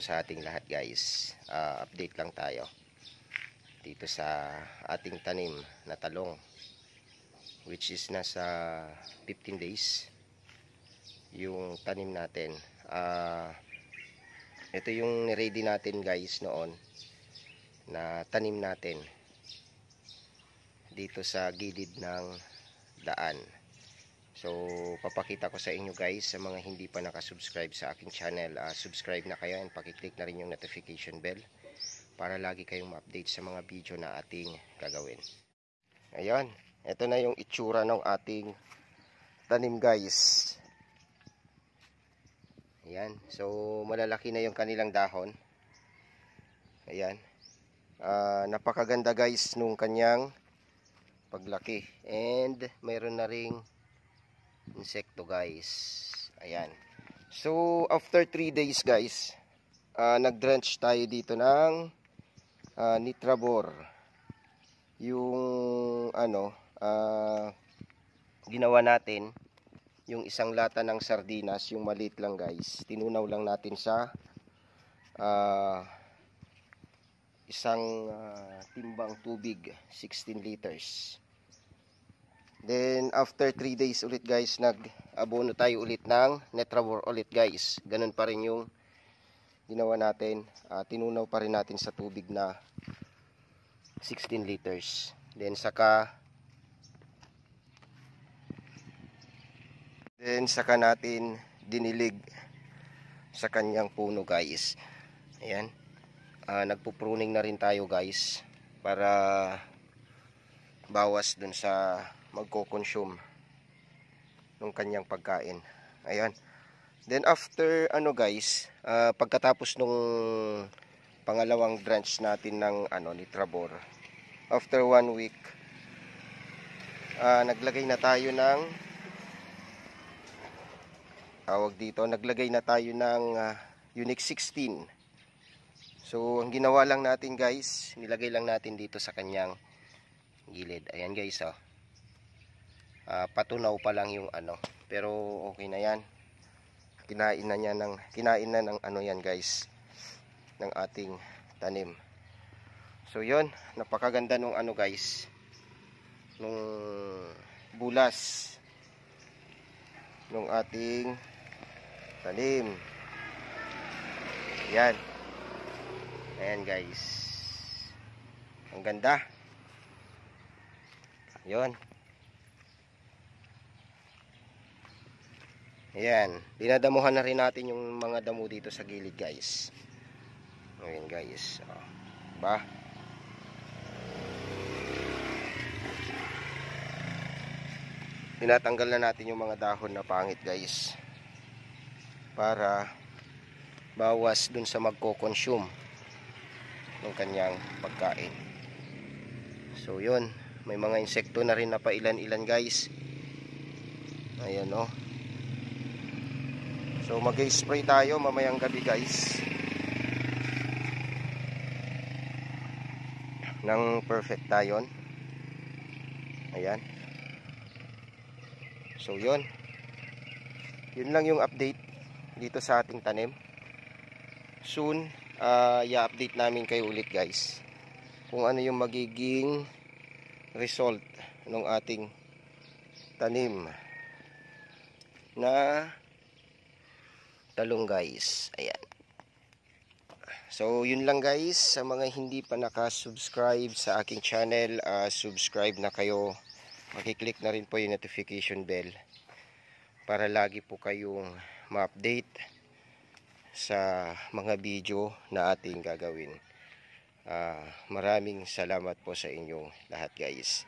sa ating lahat guys. Update lang tayo dito sa ating tanim na talong, which is nasa 15 days yung tanim natin. Ito yung ready natin guys noon na tanim natin dito sa gilid ng daan. So papakita ko sa inyo guys, sa mga hindi pa nakasubscribe sa aking channel, subscribe na kayo and pakiclick na rin yung notification bell para lagi kayong ma-update sa mga video na ating gagawin. Ayan, ito na yung itsura ng ating tanim guys. Ayan, so malalaki na yung kanilang dahon. Ayan, napakaganda guys nung kanyang paglaki, and mayroon na ring insekto guys. Ayan, so after 3 days guys, nag-drench tayo dito ng Nitrabor. Yung ginawa natin, yung isang lata ng sardinas, yung maliit lang guys, tinunaw lang natin sa isang timbang tubig, 16 liters. Then after 3 days ulit guys, nag-abono tayo ulit ng Nitrabor ulit guys. Ganun pa rin yung ginawa natin, tinunaw pa rin natin sa tubig na 16 liters. Then saka natin dinilig sa kanyang puno guys. Ayan, nagpo-pruning na rin tayo guys para bawas dun sa magko-consume ng kanyang pagkain. Ayan, then after guys, pagkatapos nung pangalawang drench natin ng Nitrabor, after 1 week, naglagay na tayo ng Unique 16. So ang ginawa lang natin guys, nilagay lang natin dito sa kanyang gilid. Ayan guys, patunaw pa lang yung pero okay na yan. Kinain na ng yan guys, ng ating tanim. So yun, napakaganda nung guys, nung bulas nung ating tanim. Yan. Ayan guys, ang ganda. Yun. Ayan, dinadamuhan na rin natin yung mga damo dito sa gilid guys. Ayan guys, diba? Tinatanggal na natin yung mga dahon na pangit guys, para bawas dun sa magko-consume ng kanyang pagkain. So yun, may mga insekto na rin na pailan-ilan guys. Ayan so mag-spray tayo mamayang gabi guys ng Perfectation. Ayan, so yun lang yung update dito sa ating tanim. Soon i-update namin kayo ulit guys kung ano yung magiging result ng ating tanim na talong guys. Ayan, so yun lang guys. Sa mga hindi pa nakasubscribe sa aking channel, subscribe na kayo, makiklick na rin po yung notification bell para lagi po kayong ma-update sa mga video na ating gagawin. Maraming salamat po sa inyong lahat guys.